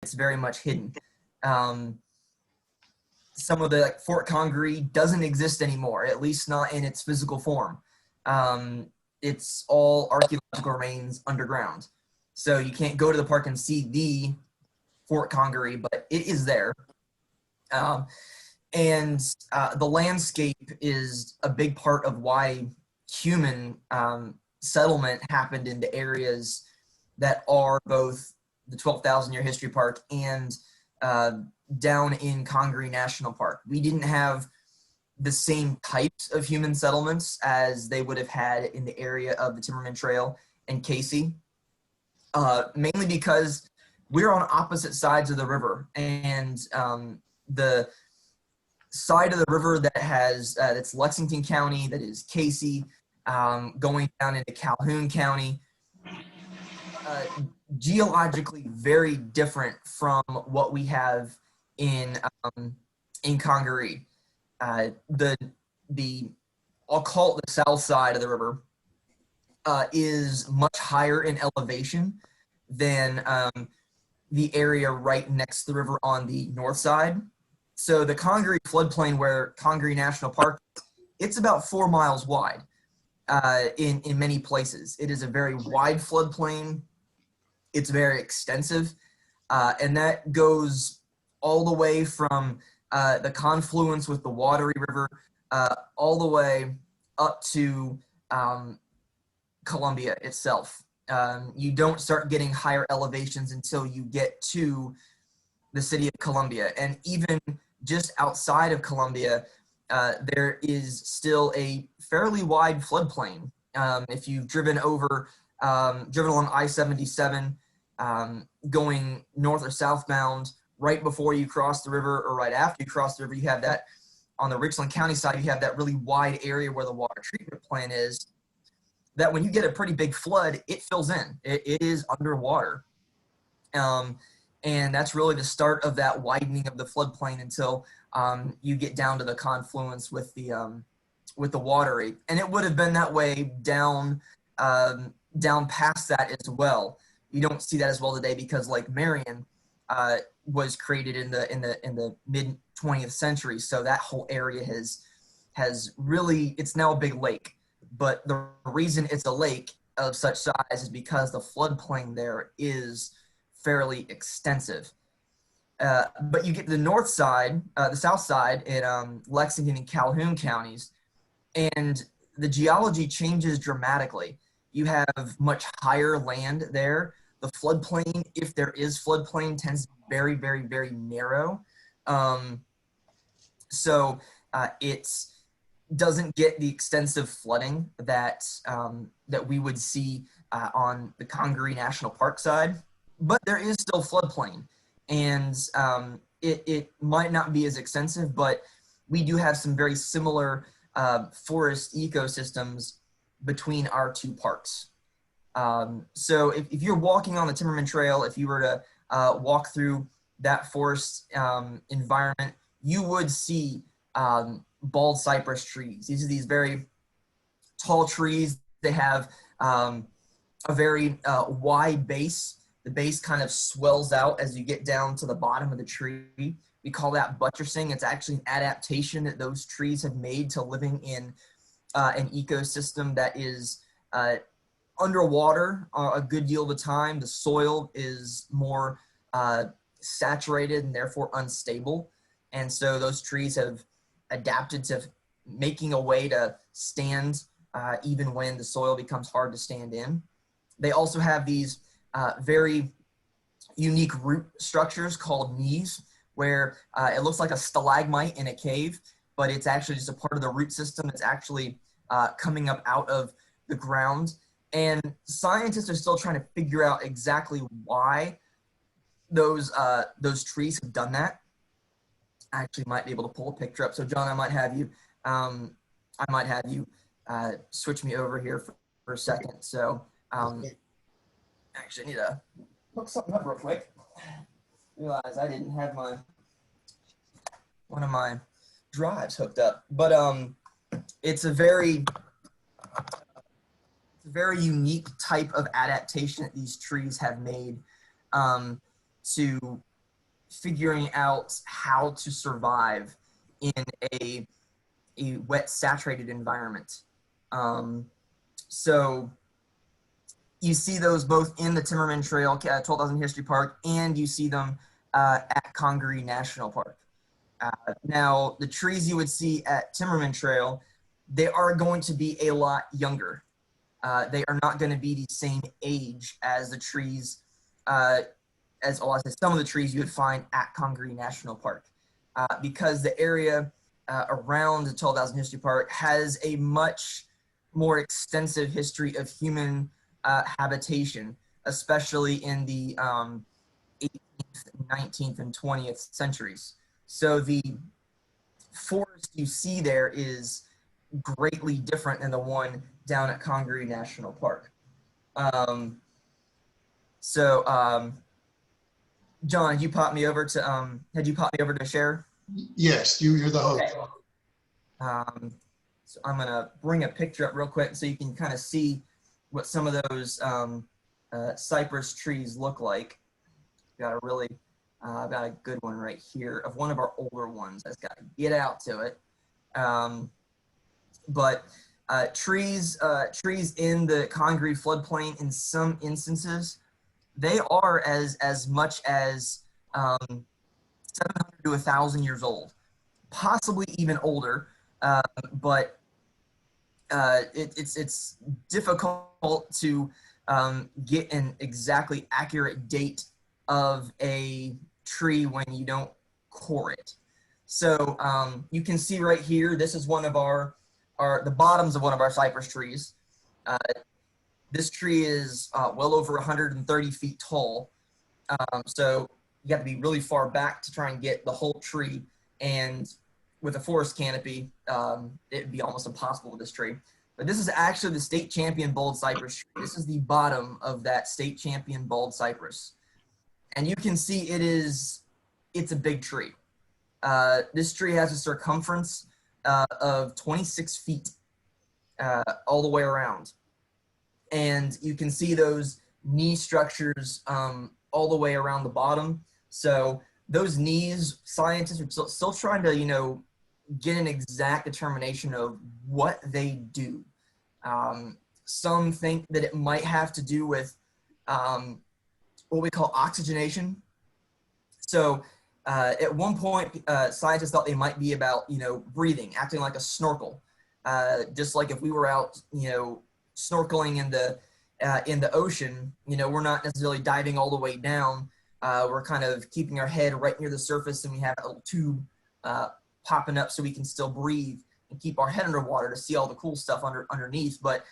it's very much hidden. Some of the, like Fort Congaree doesn't exist anymore, at least not in its physical form. It's all archaeological remains underground. So you can't go to the park and see the Fort Congaree, but it is there. And the landscape is a big part of why human settlement happened into areas that are both the 12,000-year history park and down in Congaree National Park. We didn't have the same types of human settlements as they would have had in the area of the Timberman Trail and Cayce, mainly because we're on opposite sides of the river, and the side of the river that has that's Lexington County, that is Cayce, going down into Calhoun County, geologically very different from what we have in Congaree. I'll call it the south side of the river, is much higher in elevation than the area right next to the river on the north side. So the Congaree floodplain, where Congaree National Park, it's about 4 miles wide in many places. It is a very wide floodplain. It's very extensive, and that goes all the way from the confluence with the Watery River all the way up to Columbia itself. You don't start getting higher elevations until you get to the city of Columbia. And even just outside of Columbia, there is still a fairly wide floodplain. If you've driven along I-77, going north or southbound, right before you cross the river or right after you cross the river, you have that, on the Richland County side, you have that really wide area where the water treatment plant is, that when you get a pretty big flood, it fills in. It is underwater. And that's really the start of that widening of the floodplain until you get down to the confluence with the Watery. And it would have been that way down past that as well. You don't see that as well today because Lake Marion was created in the mid 20th century. So that whole area has really, it's now a big lake. But the reason it's a lake of such size is because the floodplain there is fairly extensive. But you get to the north side, the south side in Lexington and Calhoun counties, and the geology changes dramatically. You have much higher land there. The floodplain, if there is floodplain, tends to be very, very, very narrow. So it doesn't get the extensive flooding that that we would see on the Congaree National Park side, but there is still floodplain, and it might not be as extensive, but we do have some very similar forest ecosystems between our two parks. So if you're walking on the Timberman Trail, if you were to walk through that forest environment, you would see bald cypress trees. These are these very tall trees. They have a very wide base. The base kind of swells out as you get down to the bottom of the tree. We call that buttressing. It's actually an adaptation that those trees have made to living in an ecosystem that is underwater a good deal of the time. The soil is more saturated and therefore unstable. And so those trees have adapted to making a way to stand even when the soil becomes hard to stand in. They also have these very unique root structures called knees, where it looks like a stalagmite in a cave, but it's actually just a part of the root system that's actually coming up out of the ground. And scientists are still trying to figure out exactly why those trees have done that. I actually might be able to pull a picture up. So John, I might have you switch me over here for a second. So actually I need to look something up real quick. Realize I didn't have one of my drives hooked up, but it's a very unique type of adaptation that these trees have made to figuring out how to survive in a wet, saturated environment. So you see those both in the Timmerman Trail, 12,000 History Park, and you see them at Congaree National Park. Now, the trees you would see at Timmerman Trail, they are going to be a lot younger. They are not going to be the same age as the trees, as some of the trees you would find at Congaree National Park, because the area around the 12,000 History Park has a much more extensive history of human habitation, especially in the 18th, 19th, and 20th centuries. So the forest you see there is greatly different than the one down at Congaree National Park. John, had you popped me over to share? Yes, you're the host. Okay. So I'm gonna bring a picture up real quick so you can kind of see what some of those cypress trees look like. Got a good one right here of one of our older ones. I just got to get out to it. But trees in the Congaree floodplain, in some instances, they are as much as 700 to 1,000 years old, possibly even older. But it's difficult to get an exactly accurate date of a tree when you don't core it. So you can see right here, this is one of the bottoms of one of our cypress trees. This tree is well over 130 feet tall. So you have to be really far back to try and get the whole tree. And with a forest canopy, it'd be almost impossible with this tree. But this is actually the state champion bald cypress tree. This is the bottom of that state champion bald cypress. And you can see it's a big tree. This tree has a circumference of 26 feet all the way around. And you can see those knee structures all the way around the bottom. So those knees, scientists are still trying to, get an exact determination of what they do. Some think that it might have to do with what we call oxygenation. So at one point, scientists thought they might be about, breathing, acting like a snorkel. Just like if we were out, snorkeling in the ocean, we're not necessarily diving all the way down. We're kind of keeping our head right near the surface, and we have a little tube popping up so we can still breathe and keep our head underwater to see all the cool stuff underneath. But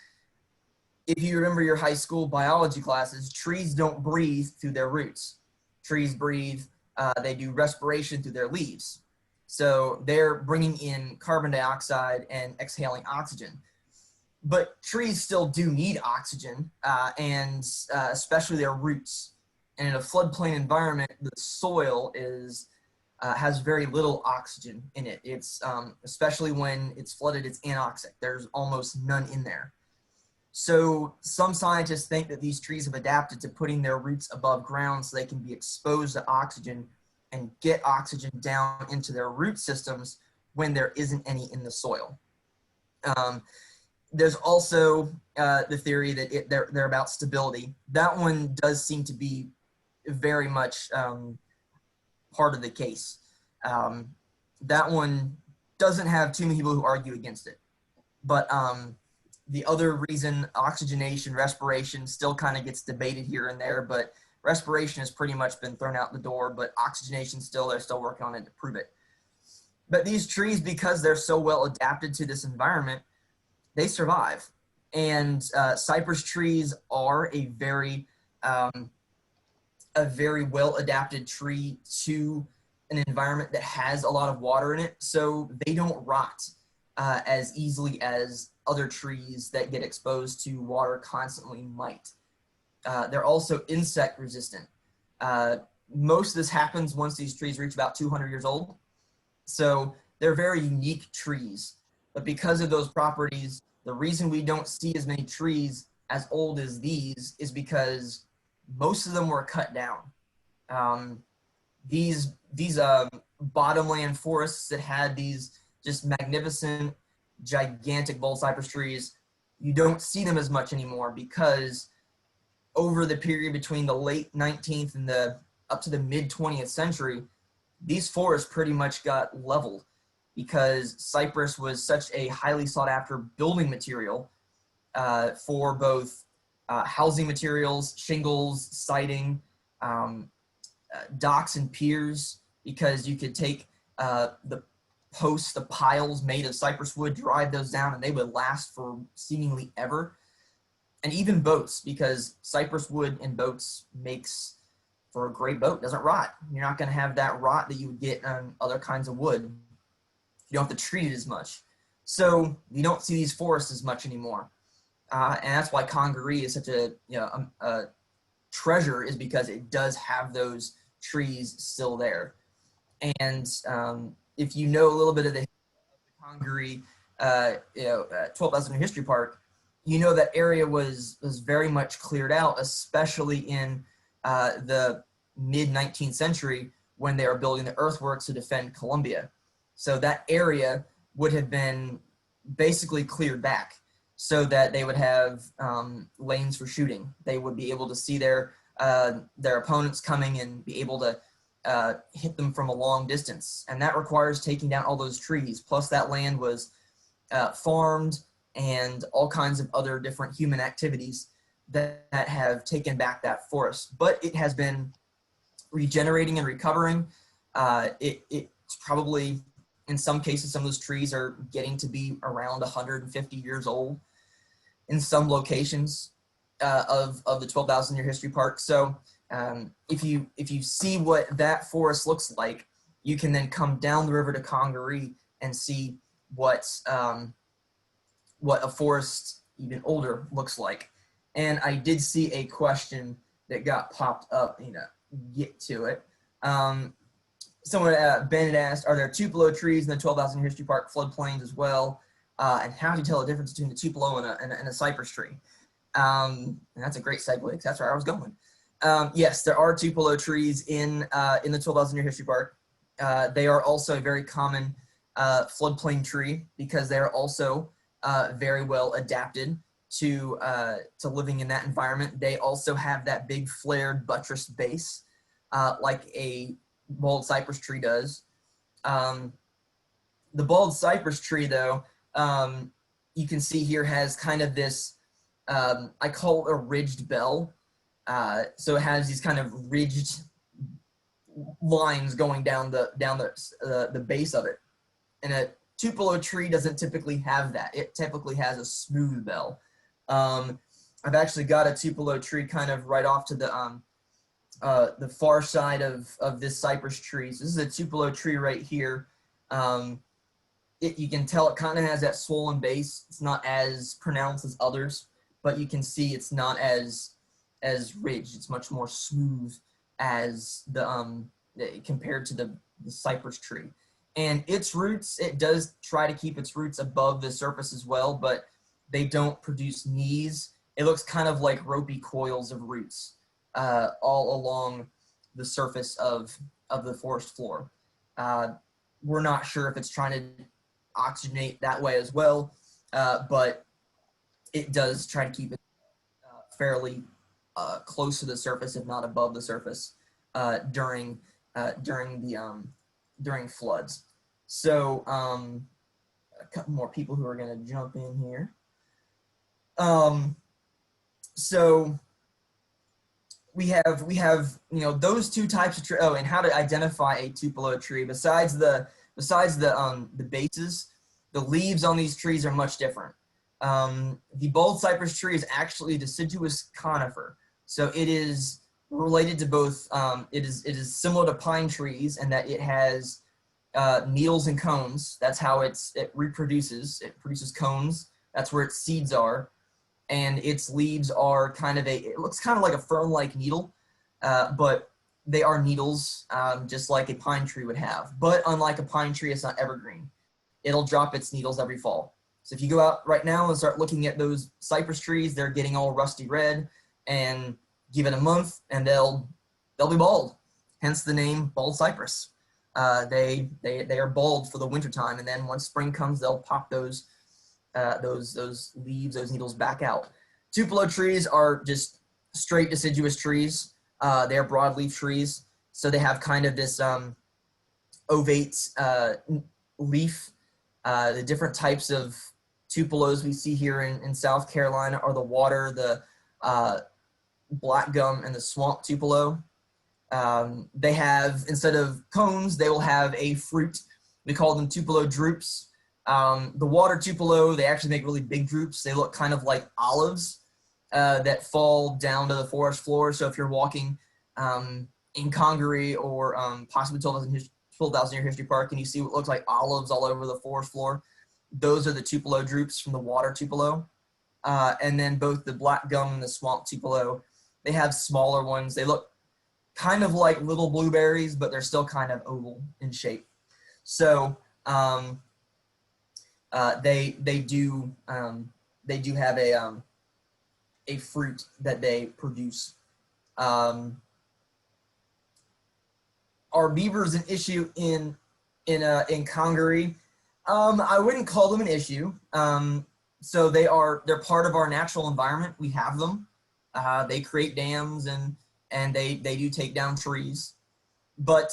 if you remember your high school biology classes, trees don't breathe through their roots. Trees breathe, they do respiration through their leaves. So they're bringing in carbon dioxide and exhaling oxygen. But trees still do need oxygen, and especially their roots. And in a floodplain environment, the soil has very little oxygen in it. It's especially when it's flooded, it's anoxic. There's almost none in there. So some scientists think that these trees have adapted to putting their roots above ground so they can be exposed to oxygen and get oxygen down into their root systems when there isn't any in the soil. There's also the theory that they're about stability. That one does seem to be very much part of the case. That one doesn't have too many people who argue against it. But the other reason, oxygenation, respiration, still kind of gets debated here and there, but respiration has pretty much been thrown out the door, but oxygenation they're still working on it to prove it. But these trees, because they're so well adapted to this environment, they survive. And cypress trees are a very well adapted tree to an environment that has a lot of water in it, so they don't rot as easily as other trees that get exposed to water constantly might. They're also insect resistant. Most of this happens once these trees reach about 200 years old. So they're very unique trees. But because of those properties, the reason we don't see as many trees as old as these is because most of them were cut down. these bottomland forests that had these just magnificent, gigantic bald cypress trees, you don't see them as much anymore because over the period between the late 19th and the up to the mid 20th century, these forests pretty much got leveled because cypress was such a highly sought after building material for both housing materials, shingles, siding, docks and piers, because you could take the posts, the piles made of cypress wood, drive those down, and they would last for seemingly ever. And even boats, because cypress wood in boats makes for a great boat, doesn't rot. You're not going to have that rot that you would get on other kinds of wood. You don't have to treat it as much. So you don't see these forests as much anymore. And that's why Congaree is such a treasure, is because it does have those trees still there. And if you know a little bit of the Congaree, 12,000 Year History Park, you know that area was very much cleared out, especially in the mid 19th century when they were building the earthworks to defend Columbia. So that area would have been basically cleared back so that they would have lanes for shooting. They would be able to see their opponents coming and be able to hit them from a long distance. And that requires taking down all those trees. Plus that land was farmed and all kinds of other different human activities that have taken back that forest. But it has been regenerating and recovering. It's probably, in some cases, some of those trees are getting to be around 150 years old in some locations of the 12,000 Year History Park. So if you see what that forest looks like, you can then come down the river to Congaree and see what a forest even older looks like. And I did see a question that got popped up, get to it. Someone, Ben had asked, are there Tupelo trees in the 12,000 Year History Park floodplains as well? And how do you tell the difference between the Tupelo and a cypress tree? And that's a great segue, because that's where I was going. Yes, there are Tupelo trees in the 12,000 Year History Park. They are also a very common floodplain tree because they are also very well adapted to living in that environment. They also have that big flared buttress base like a bald cypress tree does. The bald cypress tree, though, you can see here has kind of this, I call it a ridged bell. So it has these kind of ridged lines going down the base of it. And a Tupelo tree doesn't typically have that. It typically has a smooth bell. I've actually got a Tupelo tree kind of right off to the far side of this cypress tree. So this is a Tupelo tree right here. You can tell it kind of has that swollen base. It's not as pronounced as others, but you can see it's not as ridged. It's much more smooth as compared to the cypress tree. And its roots, it does try to keep its roots above the surface as well, but they don't produce knees. It looks kind of like ropey coils of roots all along the surface of the forest floor. We're not sure if it's trying to oxygenate that way as well, but it does try to keep it fairly close to the surface, if not above the surface, during floods. So a couple more people who are going to jump in here. So we have those two types of tree. Oh, and how to identify a Tupelo tree. Besides the bases, the leaves on these trees are much different. The bald cypress tree is actually a deciduous conifer, so it is related to both. It is similar to pine trees in that it has needles and cones. That's how it reproduces. It produces cones. That's where its seeds are. And its leaves are it looks kind of like a fern-like needle, but they are needles, just like a pine tree would have. But unlike a pine tree, it's not evergreen. It'll drop its needles every fall. So if you go out right now and start looking at those cypress trees, they're getting all rusty red, and give it a month and they'll be bald. hence the name bald cypress. They are bald for the wintertime, and then once spring comes, they'll pop those leaves, those needles back out. Tupelo trees are just straight deciduous trees. They are broadleaf trees, so they have kind of this ovate leaf. The different types of tupelos we see here in South Carolina are the water, the black gum, and the swamp tupelo. They have, instead of cones, they will have a fruit. We call them Tupelo drupes. The water tupelo, they actually make really big drupes. They look kind of like olives that fall down to the forest floor. So if you're walking in Congaree or possibly 12,000 Year History Park and you see what looks like olives all over the forest floor, those are the Tupelo drupes from the water Tupelo. And then both the black gum and the swamp Tupelo, they have smaller ones. They look kind of like little blueberries, but they're still kind of oval in shape. So they do have a fruit that they produce. Are beavers an issue in Congaree? I wouldn't call them an issue. So they're part of our natural environment. We have them. They create dams and they do take down trees, but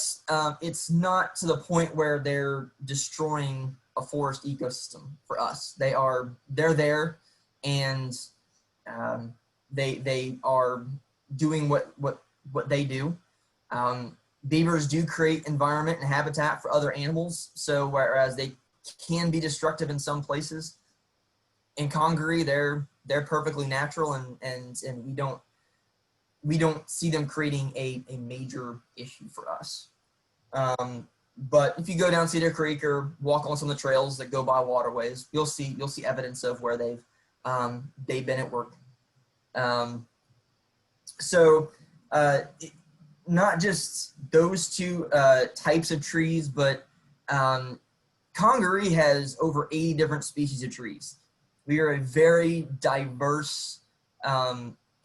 it's not to the point where they're destroying a forest ecosystem for us. They're there, and they are doing what they do. Beavers do create environment and habitat for other animals. So whereas they can be destructive in some places, in Congaree they're perfectly natural, and we don't see them creating a major issue for us. But if you go down Cedar Creek or walk on some of the trails that go by waterways, you'll see evidence of where they've been at work. Not just those two types of trees, but Congaree has over 80 different species of trees. We are a very diverse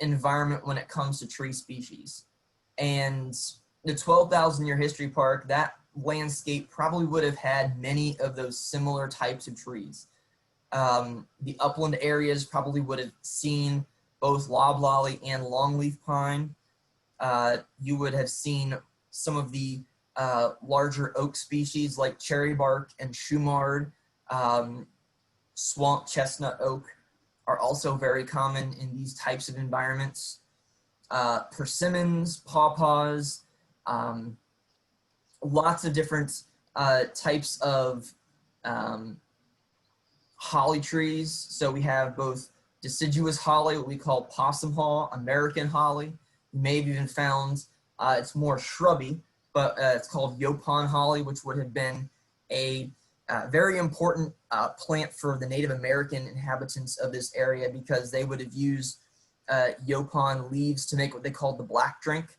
environment when it comes to tree species. And the 12,000 Year History Park, that landscape probably would have had many of those similar types of trees. The upland areas probably would have seen both loblolly and longleaf pine. You would have seen some of the larger oak species like cherrybark and shumard. Swamp chestnut oak are also very common in these types of environments. Persimmons, pawpaws, lots of different types of holly trees. So we have both deciduous holly, what we call possum haw, American holly. You may have even found, it's more shrubby, but it's called yopon holly, which would have been a very important plant for the Native American inhabitants of this area, because they would have used yopon leaves to make what they called the black drink.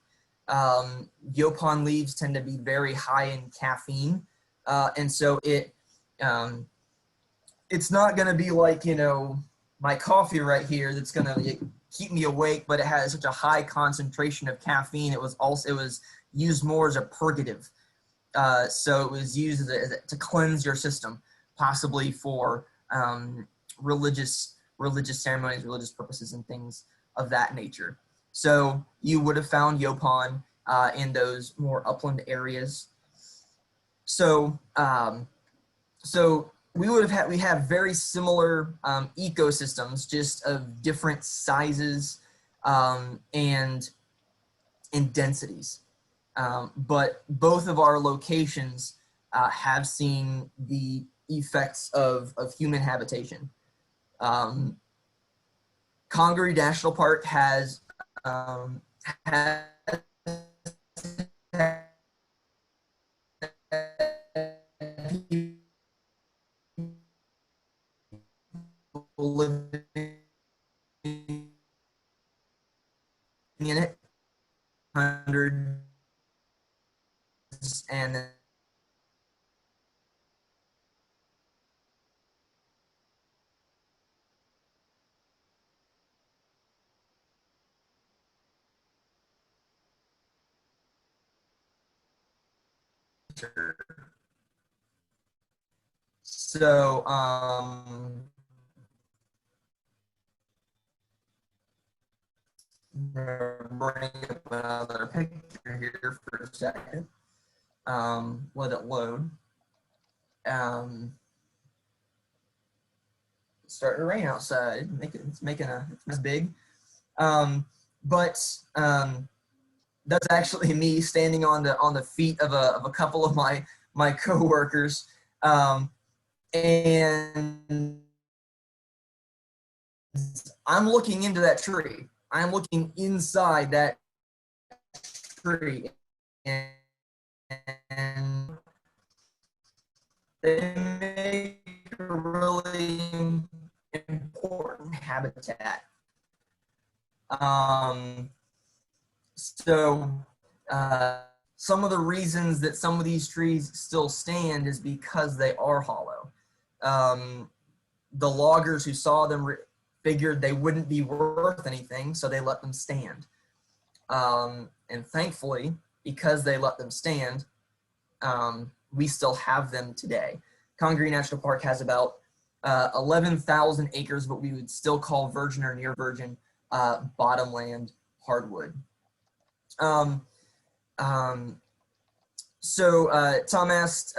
Yopon leaves tend to be very high in caffeine, and so it's not going to be like, my coffee right here that's going to keep me awake, but it has such a high concentration of caffeine. It was used more as a purgative. So it was used to cleanse your system, possibly for religious ceremonies, religious purposes, and things of that nature. So you would have found yopon in those more upland areas. So we have very similar ecosystems, just of different sizes and densities. But both of our locations have seen the effects of human habitation. Congaree National Park has people living in it, hundreds and So, bring up another picture here for a second. Let it load. It's starting to rain outside. It's big. But that's actually me standing on the feet of a couple of my coworkers, and I'm looking into that tree. I'm looking inside that tree, and they make a really important habitat. So some of the reasons that some of these trees still stand is because they are hollow. The loggers who saw them figured they wouldn't be worth anything, so they let them stand. And thankfully, because they let them stand, we still have them today. Congaree National Park has about 11,000 acres, but we would still call virgin or near virgin bottomland hardwood. So Tom asked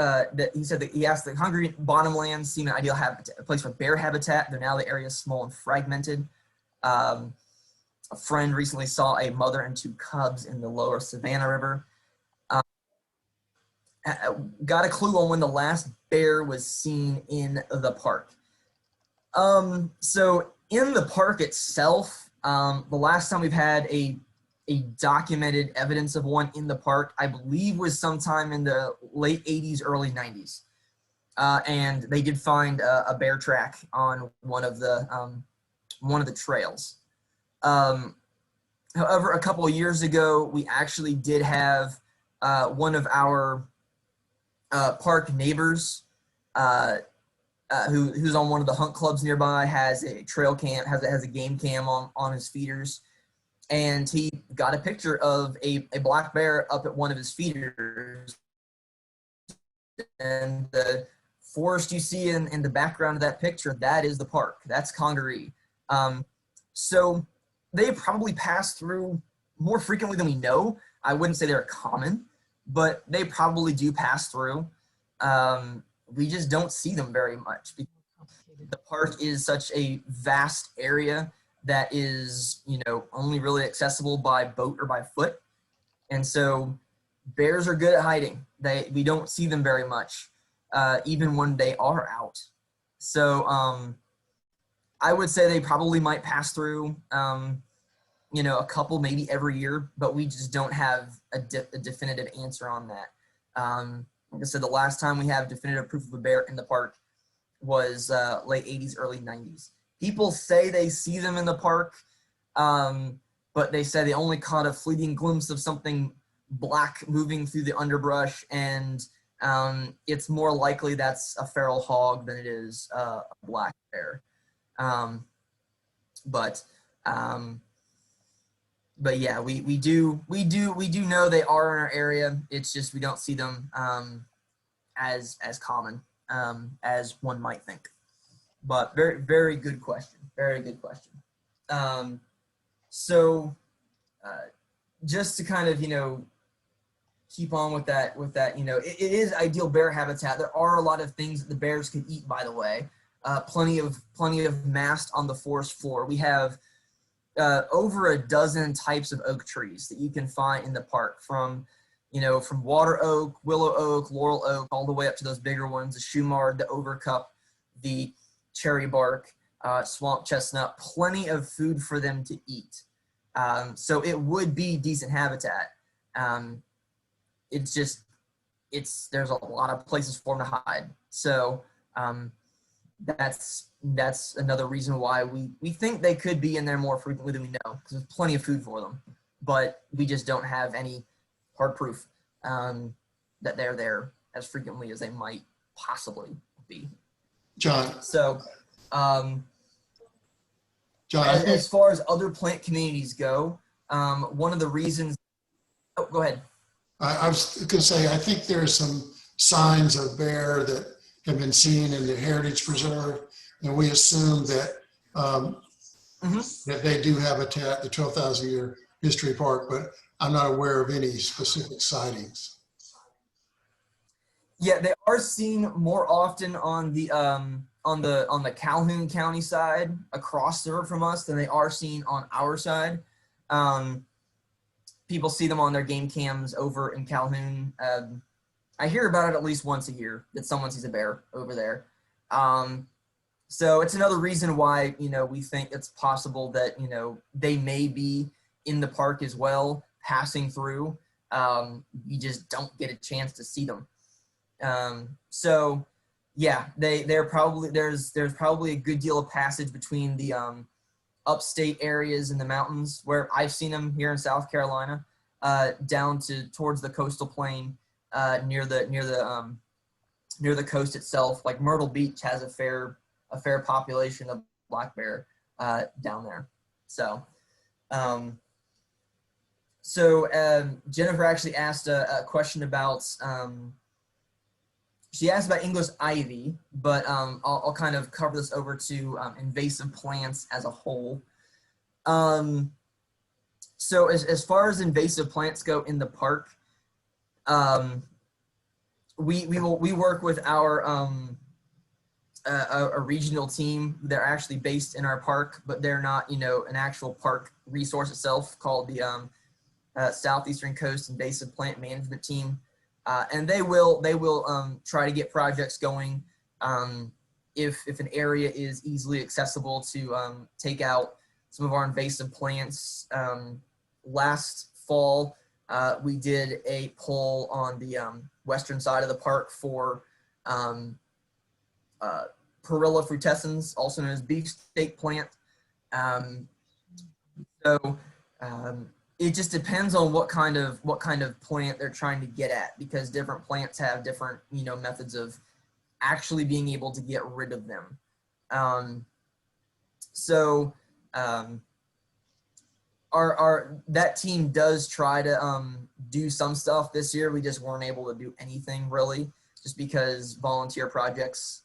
he said that he asked the Congaree bottomlands seem an ideal habitat, a place for bear habitat. Though now the area is small and fragmented. A friend recently saw a mother and 2 cubs in the lower Savannah River. Got a clue on when the last bear was seen in the park. So in the park itself, the last time we've had a documented evidence of one in the park, I believe, was sometime in the late 80s, early 90s. And they did find a bear track on one of the trails. However, a couple of years ago, we actually did have one of our park neighbors who's on one of the hunt clubs nearby, has a trail cam, has a game cam on his feeders, and he got a picture of a black bear up at one of his feeders. And the forest you see in the background of that picture, that is the park. That's Congaree. So they probably pass through more frequently than we know. I wouldn't say they're common, but they probably do pass through. We just don't see them very much because the park is such a vast area that is, only really accessible by boat or by foot. And so bears are good at hiding. We don't see them very much, even when they are out. So I would say they probably might pass through, a couple maybe every year, but we just don't have a definitive answer on that. Like I said, the last time we have definitive proof of a bear in the park was late 80s, early 90s. People say they see them in the park, but they say they only caught a fleeting glimpse of something black moving through the underbrush, and it's more likely that's a feral hog than it is a black bear. But yeah, we do know they are in our area. It's just we don't see them as common as one might think. But very, very good question. Very good question. So just to kind of keep on with that it is ideal bear habitat. There are a lot of things that the bears could eat, by the way. Plenty of mast on the forest floor. We have over a dozen types of oak trees that you can find in the park, from water oak, willow oak, laurel oak, all the way up to those bigger ones, the shumard, the overcup, the cherry bark, swamp chestnut. Plenty of food for them to eat. So it would be decent habitat. There's a lot of places for them to hide. So that's another reason why we think they could be in there more frequently than we know, because there's plenty of food for them, but we just don't have any hard proof that they're there as frequently as they might possibly be. John. So John, as far as other plant communities go, one of the reasons. Oh, go ahead. I was going to say, I think there's some signs of bear that have been seen in the Heritage Preserve, and we assume that that they do habitat, the 12,000-year history park, but I'm not aware of any specific sightings. Yeah, they are seen more often on the Calhoun County side across the river from us than they are seen on our side. People see them on their game cams over in Calhoun. I hear about it at least once a year that someone sees a bear over there. So it's another reason why, we think it's possible that, they may be in the park as well, passing through. You just don't get a chance to see them. So yeah, they're probably, there's probably a good deal of passage between the upstate areas in the mountains where I've seen them here in South Carolina, down towards the coastal plain, near the coast itself. Like Myrtle Beach has a fair population of black bear down there. So Jennifer actually asked a question about she asked about English ivy, but I'll kind of cover this over to invasive plants as a whole. So as far as invasive plants go in the park, we work with our a regional team. They're actually based in our park, but they're not an actual park resource itself, called the Southeastern Coast Invasive Plant Management Team. And they will try to get projects going if an area is easily accessible to take out some of our invasive plants. Last fall, we did a poll on the western side of the park for Perilla frutescens, also known as beefsteak plant. It just depends on what kind of plant they're trying to get at, because different plants have different methods of actually being able to get rid of them. That team does try to do some stuff this year. We just weren't able to do anything really, just because volunteer projects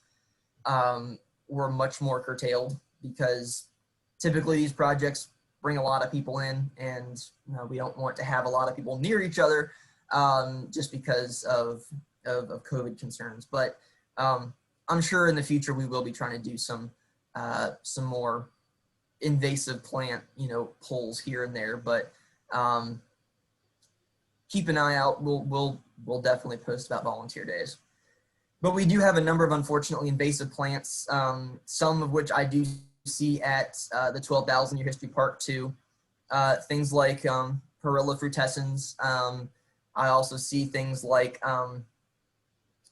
were much more curtailed, because typically these projects bring a lot of people in, and we don't want to have a lot of people near each other, just because of COVID concerns. But I'm sure in the future we will be trying to do some more invasive plant polls here and there. But keep an eye out. We'll definitely post about volunteer days. But we do have a number of unfortunately invasive plants, some of which I do see at the 12,000 Year History Park too. Things like Perilla frutescens. I also see things like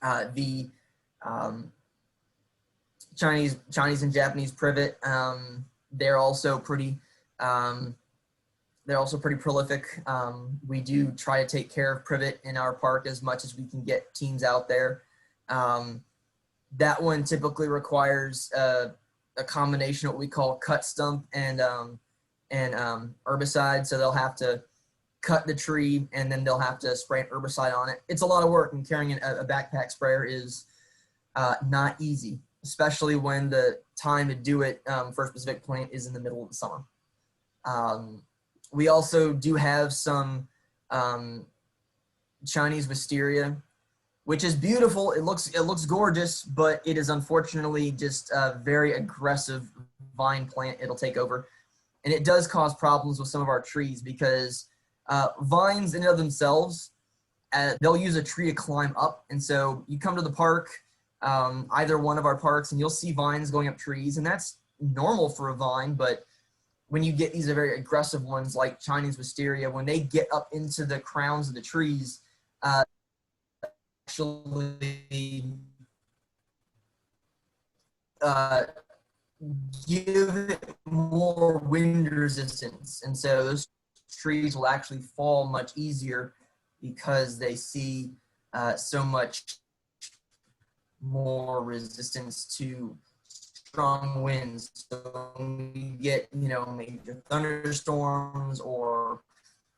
the Chinese and Japanese privet. They're also pretty prolific. We do try to take care of privet in our park as much as we can get teams out there. That one typically requires a combination of what we call cut stump and herbicide. So they'll have to cut the tree and then they'll have to spray an herbicide on it. It's a lot of work, and carrying a backpack sprayer is not easy, especially when the time to do it for a specific plant is in the middle of the summer. We also do have some Chinese wisteria, which is beautiful. It looks gorgeous, but it is unfortunately just a very aggressive vine plant. It'll take over, and it does cause problems with some of our trees, because vines in and of themselves, they'll use a tree to climb up. And so you come to the park, either one of our parks, and you'll see vines going up trees, and that's normal for a vine. But when you get these very aggressive ones like Chinese wisteria, when they get up into the crowns of the trees, actually give it more wind resistance, and so those trees will actually fall much easier because they see so much more resistance to strong winds. So when we get major thunderstorms or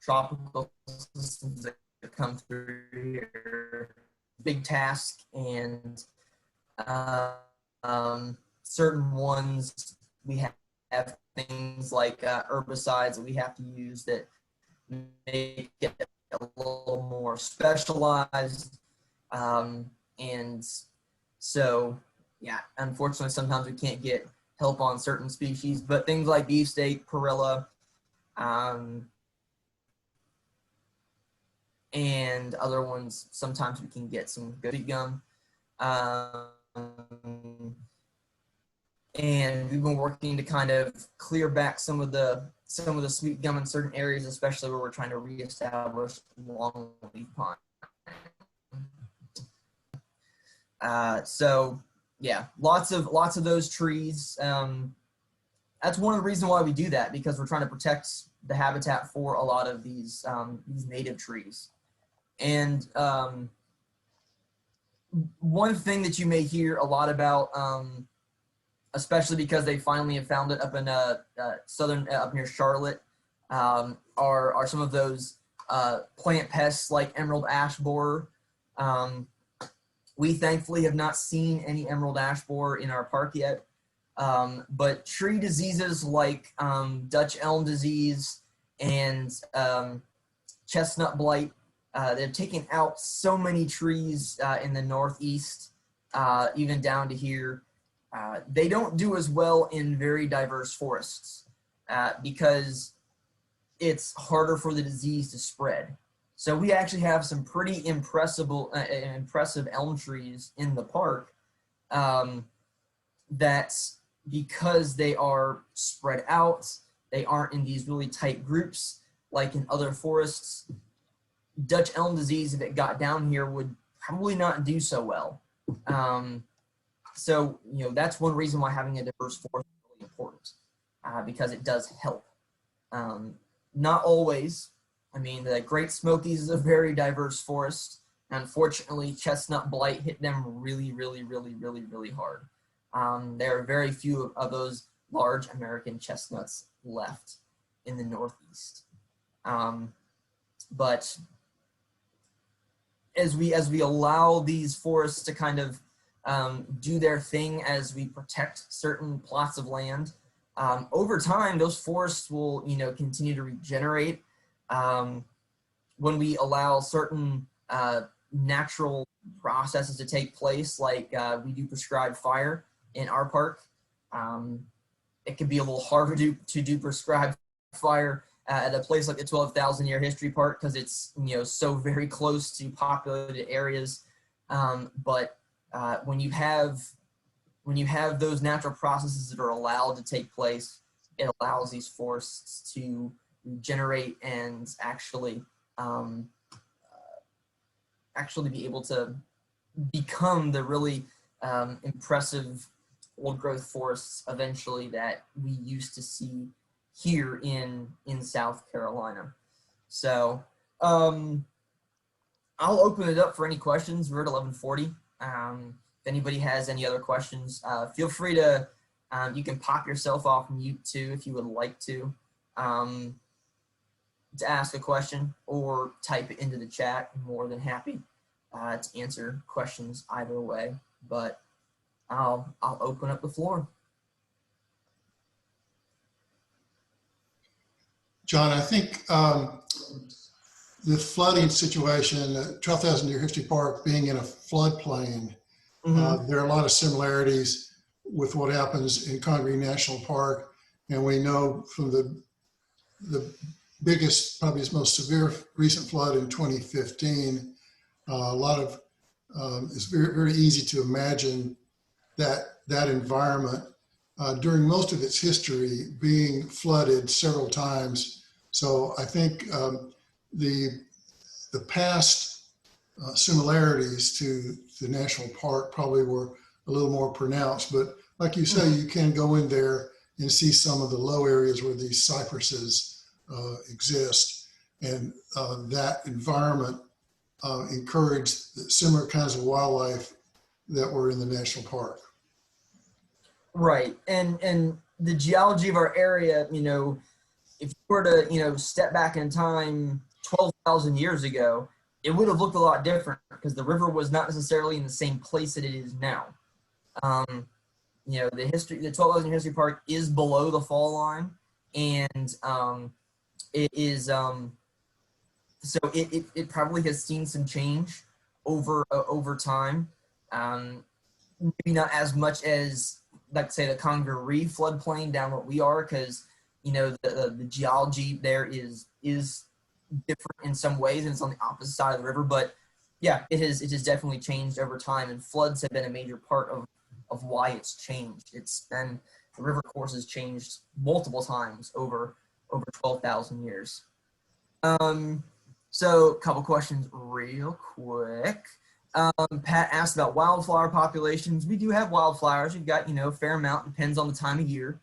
tropical systems that come through here. Big task, and certain ones we have things like herbicides that we have to use that make it a little more specialized. And so, yeah, unfortunately, sometimes we can't get help on certain species, but things like beefsteak, perilla, and other ones, sometimes we can get some good sweet gum. And we've been working to kind of clear back some of the sweet gum in certain areas, especially where we're trying to reestablish longleaf pine. So yeah, lots of those trees. That's one of the reasons why we do that, because we're trying to protect the habitat for a lot of these native trees. And one thing that you may hear a lot about, especially because they finally have found it up in up near Charlotte, are some of those plant pests like emerald ash borer. We thankfully have not seen any emerald ash borer in our park yet, but tree diseases like Dutch elm disease and chestnut blight, they've taken out so many trees in the Northeast, even down to here. They don't do as well in very diverse forests because it's harder for the disease to spread. So we actually have some pretty impressive elm trees in the park that, because they are spread out, they aren't in these really tight groups like in other forests. Dutch elm disease, if it got down here, would probably not do so well. So, that's one reason why having a diverse forest is really important, because it does help. Not always. I mean, the Great Smokies is a very diverse forest. Unfortunately, chestnut blight hit them really, really, really, really, really hard. There are very few of those large American chestnuts left in the Northeast. But as we allow these forests to kind of do their thing as we protect certain plots of land, over time, those forests will, continue to regenerate. When we allow certain natural processes to take place, like we do prescribed fire in our park, it can be a little harder to do prescribed fire at a place like the 12,000-year history park, because it's so very close to populated areas. But when you have those natural processes that are allowed to take place, it allows these forests to regenerate and actually be able to become the really impressive old growth forests eventually that we used to see here in South Carolina. So I'll open it up for any questions. We're at 11:40. If anybody has any other questions, feel free to, you can pop yourself off mute too if you would like to ask a question, or type it into the chat. I'm more than happy to answer questions either way, but I'll open up the floor. John, I think the flooding situation, 12,000-year history park being in a floodplain, there are a lot of similarities with what happens in Congaree National Park. And we know from the biggest, probably its most severe recent flood in 2015, a lot of, it's very, very easy to imagine that environment during most of its history being flooded several times. So I think the past similarities to the national park probably were a little more pronounced, but like you say, you can go in there and see some of the low areas where these cypresses exist, and that environment encouraged similar kinds of wildlife that were in the national park. Right, and the geology of our area, if you were to, step back in time 12,000 years ago, it would have looked a lot different because the river was not necessarily in the same place that it is now. You know, the 12,000 Year History Park is below the fall line, and it is so it probably has seen some change over time. Maybe not as much as, like, say, the Congaree floodplain down where we are, because you know the geology there is different in some ways, and it's on the opposite side of the river. But yeah, it has definitely changed over time, and floods have been a major part of why it's changed. It's been, the river course has changed multiple times over 12,000 years. So a couple questions real quick. Pat asked about wildflower populations. We do have wildflowers. We've got, you know, a fair amount, depends on the time of year.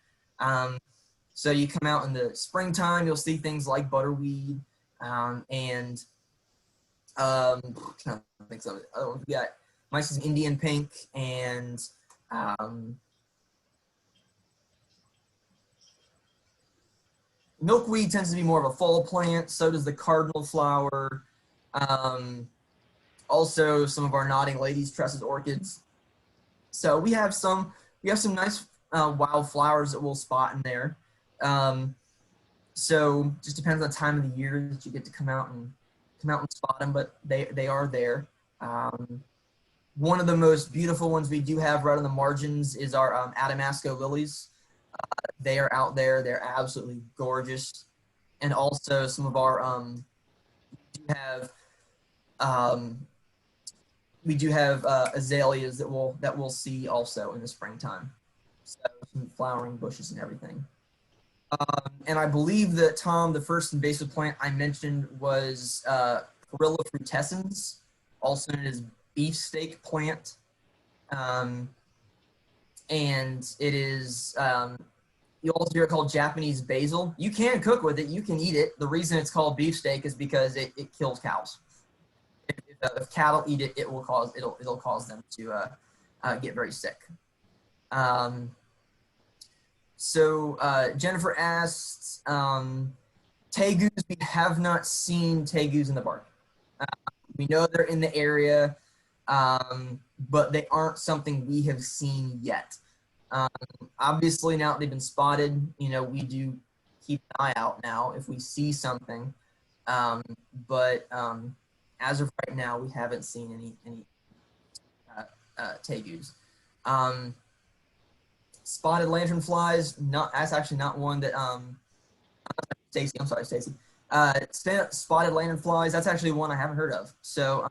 So you come out in the springtime, you'll see things like butterweed, and I think so. We got, might see some Indian pink, and milkweed tends to be more of a fall plant. So does the cardinal flower. Also, some of our nodding ladies, tresses, orchids. So we have some nice wild flowers that we'll spot in there. So just depends on the time of the year that you get to come out and spot them, but they are there. One of the most beautiful ones we do have right on the margins is our Adamasco Lilies. They are out there. They're absolutely gorgeous. And also some of our we do have azaleas that we'll see also in the springtime. So some flowering bushes and everything. And I believe that, Tom, the first invasive plant I mentioned was Perilla frutescens, also known as beefsteak plant. And it is, you also hear it called Japanese basil. You can cook with it. You can eat it. The reason it's called beefsteak is because it kills cows. If cattle eat it, it'll cause them to get very sick. So Jennifer asked, tegus. We have not seen tegus in the park. We know they're in the area, but they aren't something we have seen yet. Obviously, now that they've been spotted, you know, we do keep an eye out now if we see something. But as of right now, we haven't seen any tegus. Spotted lanternflies, that's actually not one that Stacy. I'm sorry, Stacy. Spotted lanternflies, that's actually one I haven't heard of. So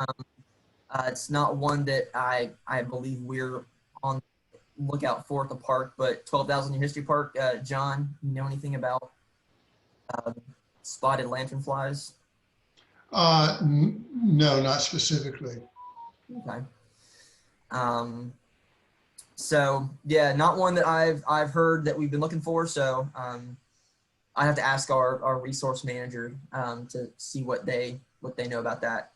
it's not one that I believe we're on the lookout for at the park. But 12,000 Year History Park, John, you know anything about spotted lanternflies? No, not specifically. Okay. So yeah, not one that I've heard that we've been looking for. So I have to ask our resource manager to see what they know about that.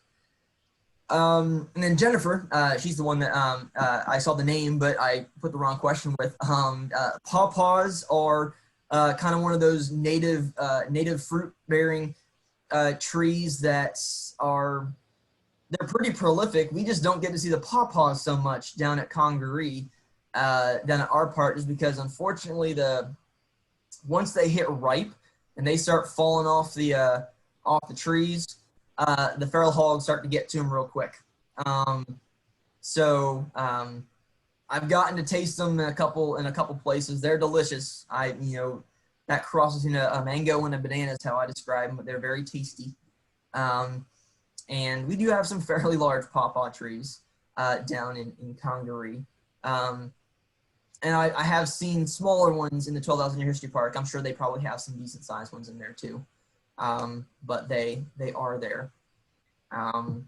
And then Jennifer, she's the one that I saw the name, but I put the wrong question with. Pawpaws are kind of one of those native fruit bearing trees that they're pretty prolific. We just don't get to see the pawpaws so much down at Congaree, down at our part, is because unfortunately once they hit ripe and they start falling off the trees, the feral hogs start to get to them real quick. So I've gotten to taste them in a couple places. They're delicious. That crosses between a mango and a banana is how I describe them, but they're very tasty. And we do have some fairly large pawpaw trees down in Congaree. And I have seen smaller ones in the 12,000 Year History Park. I'm sure they probably have some decent sized ones in there too. But they are there. And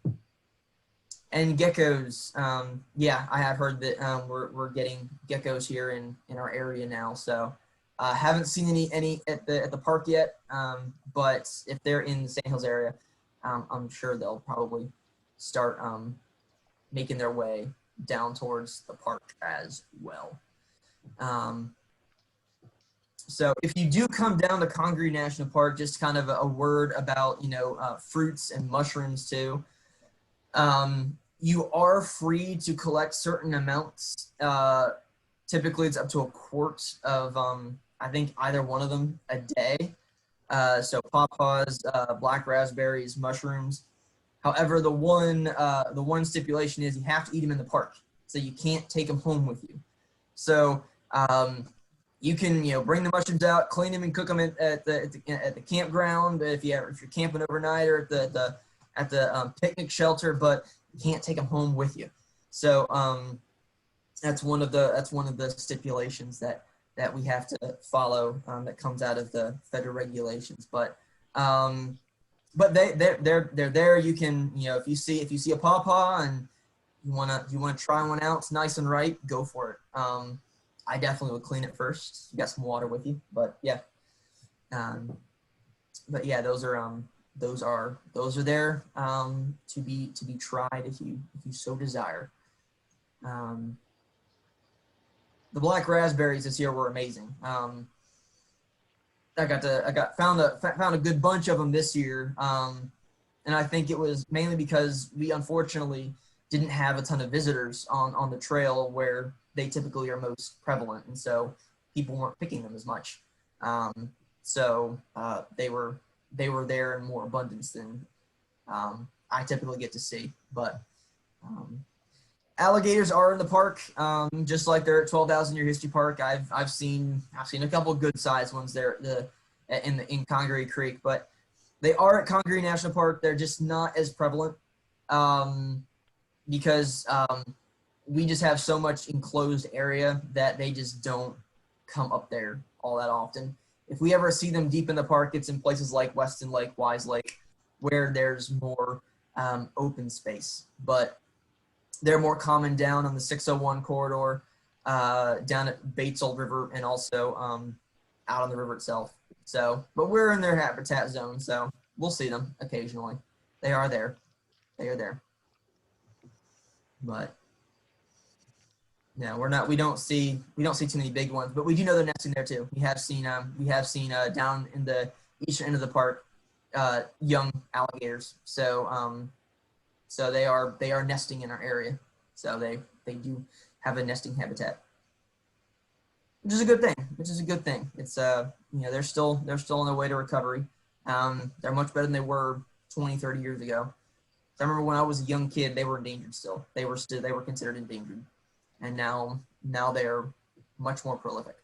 geckos, yeah, I have heard that we're getting geckos here in our area now. So haven't seen any at the park yet. But if they're in the Sand Hills area, I'm sure they'll probably start making their way down towards the park as well. So if you do come down to Congaree National Park, just kind of a word about fruits and mushrooms too. You are free to collect certain amounts. Typically, it's up to a quart of, I think, either one of them a day. So pawpaws, black raspberries, mushrooms. However, the one stipulation is you have to eat them in the park, so you can't take them home with you. So you can bring the mushrooms out, clean them, and cook them at the campground if you're camping overnight, or at the picnic shelter, but you can't take them home with you. So that's one of the stipulations that we have to follow, that comes out of the federal regulations. But they're there. You can, if you see a pawpaw and you wanna try one out, it's nice and ripe, go for it. I definitely would clean it first. You got some water with you, but yeah. But yeah, those are there to be tried if you so desire. The black raspberries this year were amazing. I found a good bunch of them this year, and I think it was mainly because we unfortunately didn't have a ton of visitors on the trail where they typically are most prevalent, and so people weren't picking them as much. So they were there in more abundance than I typically get to see. But alligators are in the park, just like they're at 12,000 Year History Park. I've seen a couple of good sized ones there in Congaree Creek, but they are at Congaree National Park. They're just not as prevalent because we just have so much enclosed area that they just don't come up there all that often. If we ever see them deep in the park, it's in places like Weston Lake, Wise Lake, where there's more open space. But they're more common down on the 601 corridor, down at Bates Old River, and also out on the river itself. So, but we're in their habitat zone, so we'll see them occasionally. They are there. They are there. But no, we don't see too many big ones, but we do know they're nesting there too. We have seen down in the eastern end of the park, young alligators. So so they are nesting in our area. So they do have a nesting habitat, which is a good thing. It's they're still on their way to recovery. They're much better than they were 20, 30 years ago. So I remember when I was a young kid, they were endangered still. They were considered endangered. And now they're much more prolific.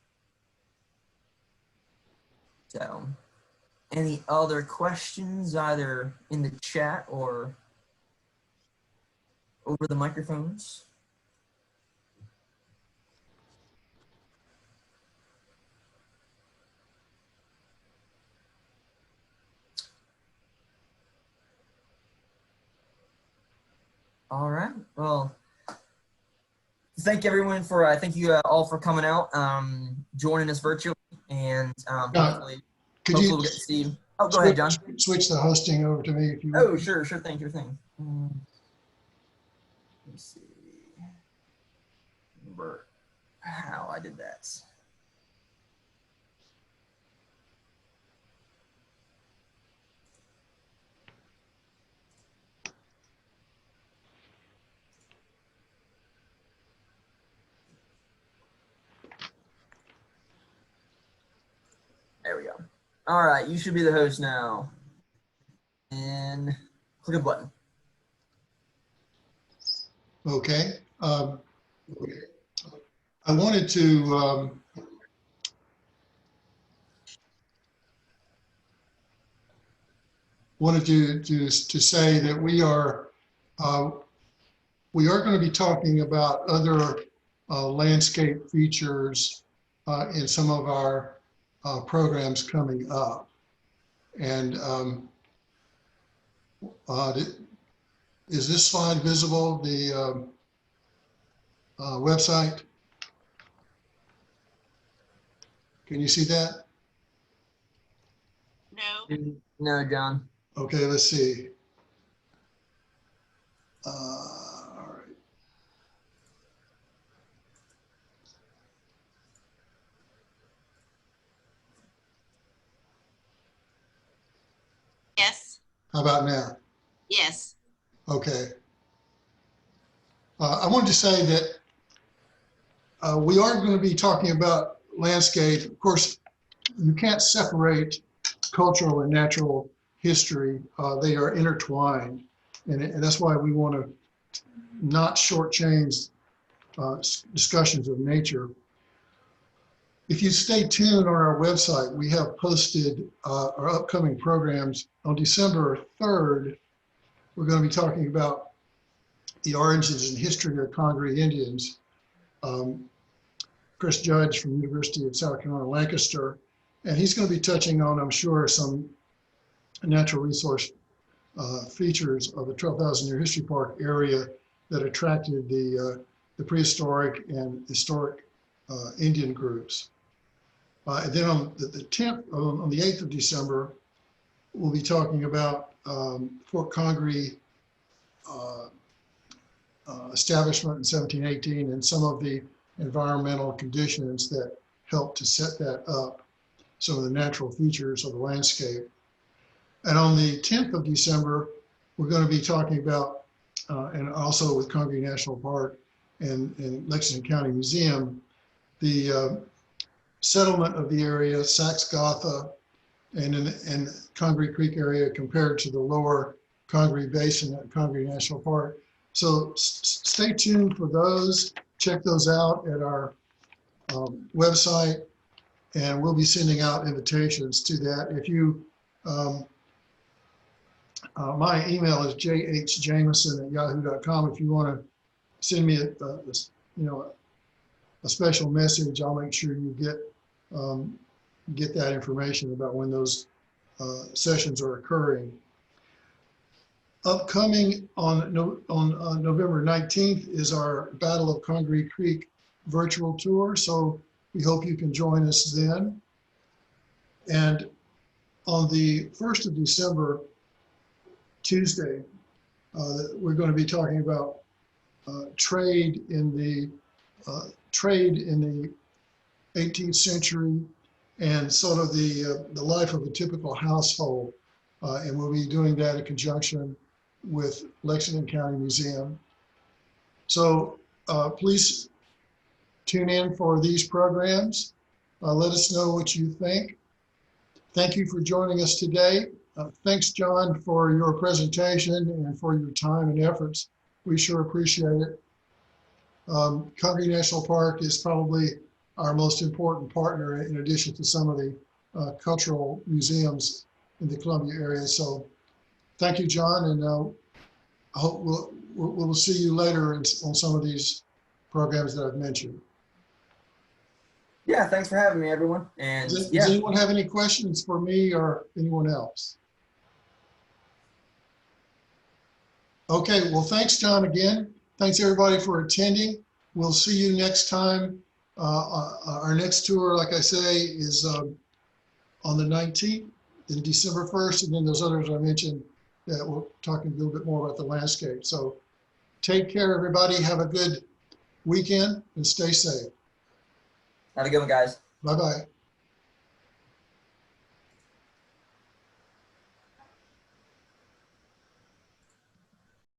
So, any other questions, either in the chat or over the microphones? All right. Well, thank everyone for thank you all for coming out, joining us virtually, and hopefully we'll get to see you. Oh, go ahead, John. Switch the hosting over to me if you want. Oh, sure thing. Let me see. Remember how I did that. There we go. All right, you should be the host now. And click a button. Okay. I wanted to say that we are going to be talking about other landscape features in some of our programs coming up. And is this slide visible, the website? Can you see that? No. No, John. Okay, let's see. All right. Yes. How about now? Yes. Okay. I wanted to say that we are going to be talking about landscape. Of course, you can't separate cultural and natural history. They are intertwined, and that's why we want to not shortchange discussions of nature. If you stay tuned on our website, we have posted our upcoming programs. On December 3rd, we're going to be talking about the origins and history of Congaree Indians. Chris Judge from University of South Carolina, Lancaster, and he's going to be touching on, I'm sure, some natural resource features of the 12,000-year history park area that attracted the prehistoric and historic Indian groups. And then on the 10th, on the 8th of December, we'll be talking about Fort Congaree establishment in 1718 and some of the environmental conditions that helped to set that up, some of the natural features of the landscape. And on the 10th of December, we're going to be talking about, and also with Congaree National Park and Lexington County Museum, the settlement of the area, Saxe-Gotha, and Congaree Creek area compared to the lower Congaree Basin at Congaree National Park. So stay tuned for those. Check those out at our website, and we'll be sending out invitations to that. If you, my email is jhjameson@yahoo.com. If you want to send me a special message, I'll make sure you get that information about when those sessions are occurring. Upcoming on November 19th is our Battle of Congaree Creek virtual tour, so we hope you can join us then. And on the 1st of December, Tuesday, we're going to be talking about trade in the 18th century and sort of the life of a typical household, and we'll be doing that in conjunction with Lexington County Museum. So please tune in for these programs. Let us know what you think. Thank you for joining us today. Thanks, John, for your presentation and for your time and efforts. We sure appreciate it. Congaree National Park is probably our most important partner in addition to some of the cultural museums in the Columbia area. So thank you, John, and I hope we'll see you later on some of these programs that I've mentioned. Yeah, thanks for having me, everyone. And Does anyone have any questions for me or anyone else? Okay, well, thanks, John, again. Thanks, everybody, for attending. We'll see you next time. Our next tour, like I say, is on the 19th, then December 1st, and then those others I mentioned that we're talking a little bit more about the landscape. So take care, everybody. Have a good weekend and stay safe. Have a good one, guys. Bye-bye.